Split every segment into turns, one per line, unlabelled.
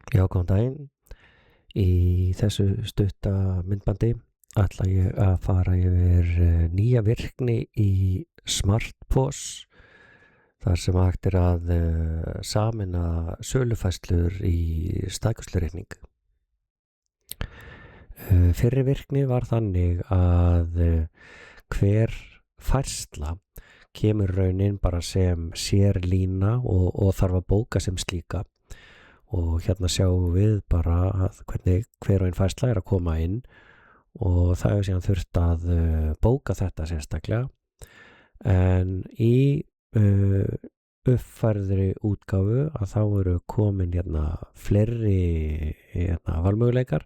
Já, góðan daginn. Í þessu stutta myndbandi ætla ég að fara yfir nýja virkni í SmartPOS þar sem hægt er að sameina sölufærslur í staðgreiðslureikning. Fyrri virkni var þannig að hver færsla kemur raunin bara sem sér lína og þarf að bóka sem slíka. Og hérna sjáum við bara að hvernig hver og einn færsla er að koma inn og það er síðan þurft að bóka þetta sérstaklega. En í uppfærðri útgáfu að þá eru komin fleiri valmöguleikar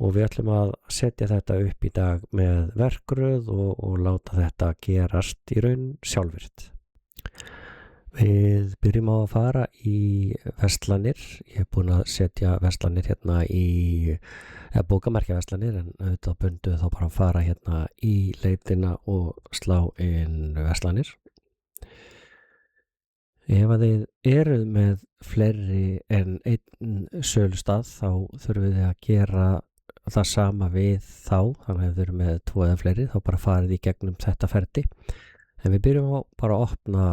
og við ætlum að setja þetta upp í dag með verkröð og láta þetta gerast í raun sjálfvirkt. Við byrjum á að fara í verslanir. Ég búin að setja verslanir bókamerkja verslanir en auðvitað bundu þá bara að fara í leitina og slá inn verslanir. Ef að þið eruð með fleiri en einn sölustað þá þurfum við að gera það sama við þá, þannig að ef þið eru með 2 eða fleiri þá bara farið í gegnum þetta ferli. En við byrjum á bara að opna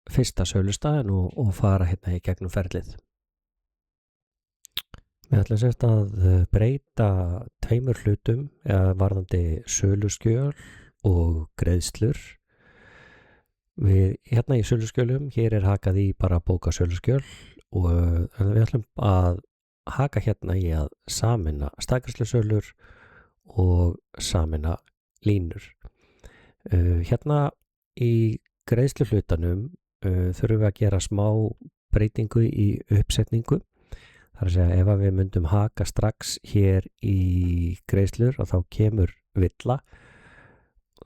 fyrsta sölustæðin og fara í gegnum ferlið. Við ætlum sérst að breyta 2 hlutum varðandi söluskjöl og greiðslur. Við í söluskjölum, hér er hakað í bara bóka söluskjöl og við ætlum að haka í að sameina staðgreiðslusölur og sameina línur. Í greiðsluhlutanum þurfum við að gera smá breytingu í uppsetningu. Það er að segja ef við myndum haka strax hér í greiðslur og þá kemur villa.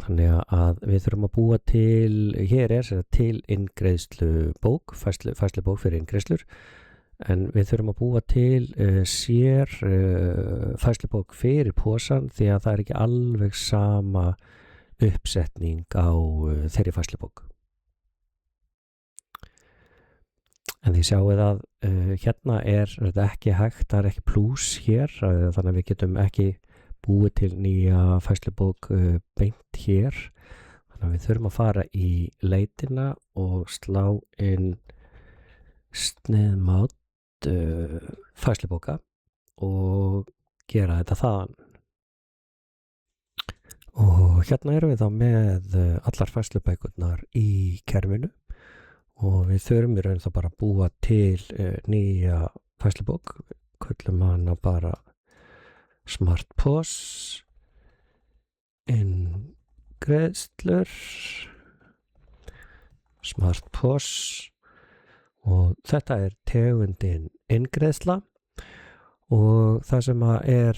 Þannig að við þurfum að búa til, hér er til inngreiðslubók, færslubók fyrir inngreiðslur. En við þurfum að búa til sér færslubók fyrir posan því að það er ekki alveg sama uppsetning á þeirri færslubók. En þið sjáuð að er þetta ekki hægt, það er ekki plús hér, þannig að við getum ekki búið til nýja færslubók beint hér. Þannig að við þurfum að fara í leitina og slá inn sniðmátt færslubóka og gera þetta þaðan. Og erum við þá með allar færslubækurnar í kerfinu. Og við þurfum í raun þá bara að búa til nýja færslubók. Við köllum hana bara SmartPOS, inngreiðslur, SmartPOS og þetta er tegundin inngreiðsla og það sem er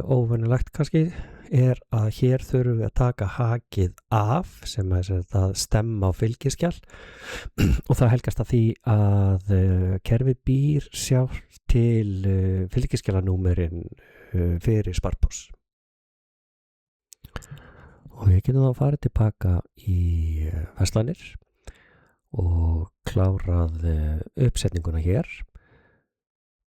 óvenjulegt kannski er að hér þurfum við að taka hakið af sem er að stemma á fylgiskjal og það helgast að því að kerfið býr sjálf til fylgiskjalanúmerin fyrir SmartPOS. Og við getum þá farið tilbaka í verslanir og klárað uppsetninguna hér.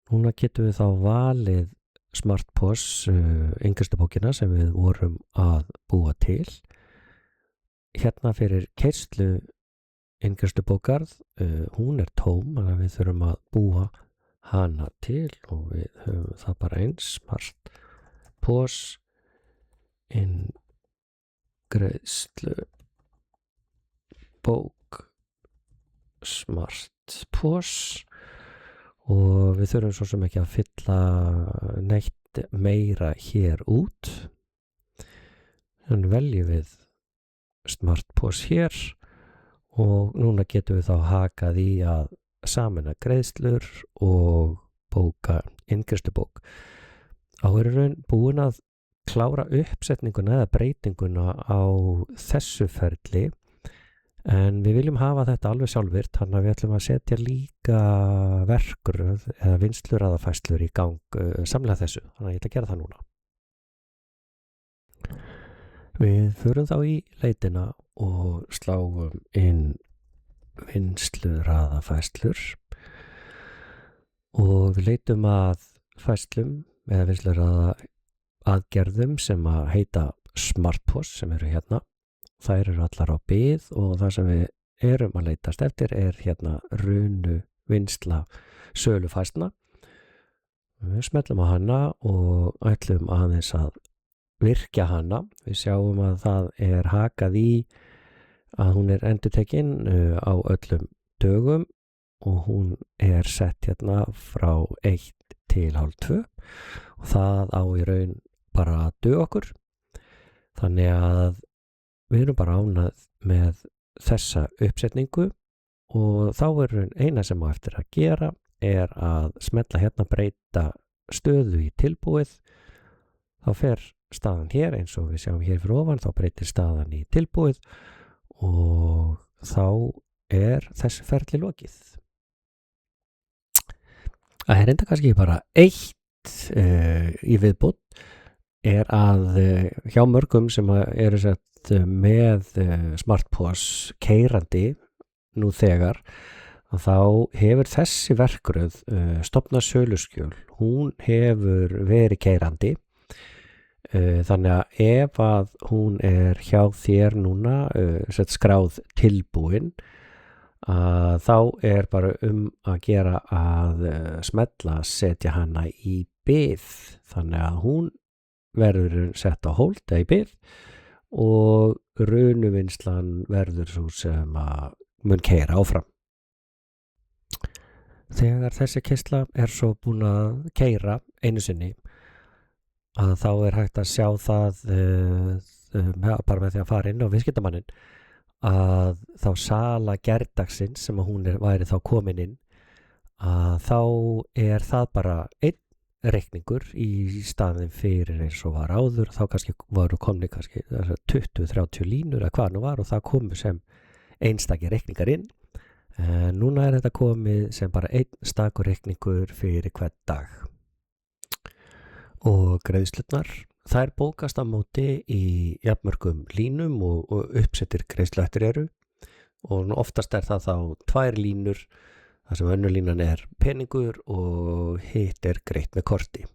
Núna getum við þá valið SmartPOS inngreiðslubókina sem við vorum að búa til. Fyrir keyrslu inngreiðslubókarð, hún er tóm, þannig að við þurfum að búa hana til og við höfum það bara eins, SmartPOS inngreiðslubók SmartPOS og við þurfum svo sem ekki að fylla neitt meira hér út. Þannig veljum við SmartPOS hér og núna getum við þá hakað í að sameina greiðslur og bóka inngreiðslubók. Þá er raun búin að klára uppsetninguna eða breytinguna á þessu ferli. En við viljum hafa þetta alveg sjálfvirkt, þannig að við ætlum að setja líka verkröð eða vinnsluraðafærslur í gang samlega þessu. Þannig að ég ætla að gera það núna. Við förum þá í leitina og sláum inn vinnsluraðafærslur og við leitum að fæslum eða vinslur aðgerðum sem að heita SmartPOS sem eru hérna. Þær eru allar á bið og það sem við erum að leitast eftir hérna Runu vinsla sölufæslna. Við smellum á hana og ætlum aðeins að virkja hana. Við sjáum að það hakað í að hún endurtekin á öllum dögum og hún sett hérna frá 1 til hálf 2 og það á í raun bara að duga okkur. Þannig að við erum bara ánægð með þessa uppsetningu og þá eina sem á eftir að gera að smella hérna breyta stöðu í tilbúið. Þá fer staðan hér eins og við sjáum hér fyrir ofan, þá breytir staðan í tilbúið og þá þessi ferli lokið. Það enda kannski bara eitt í viðbót að hjá mörgum sem eru sett með SmartPOS keyrandi nú þegar að þá hefur þessi verkröð stofnað söluskjöl, hún hefur verið keyrandi. Þannig að ef að hún hjá þér núna skráð tilbúin þá bara að gera að smella setja hana í bið. Þannig að hún verður sett á hold eða í bið og Runuvinnslan verður svo sem að mun keyra áfram. Þegar þessi keyrsla svo búin að keyra einu sinni að þá hægt að sjá það bara með því að fara inn á viðskiptamannin að þá sala gærdagsins sem að hún væri þá komin inn að þá það bara einn reikningur í staðin fyrir eins og var áður. Þá kannski voru komni 20-30 línur eða hvað nú var og það komu sem einstakir reikningar inn. Núna þetta komið sem bara einn stakur reikningur fyrir hvern dag. Og greiðslurnar, þær bókast á móti í jafnmörgum línum og uppsettir greiðsluættir eru og oftast það þá 2 línur þar sem önnur línan peningur og hitt greitt með korti.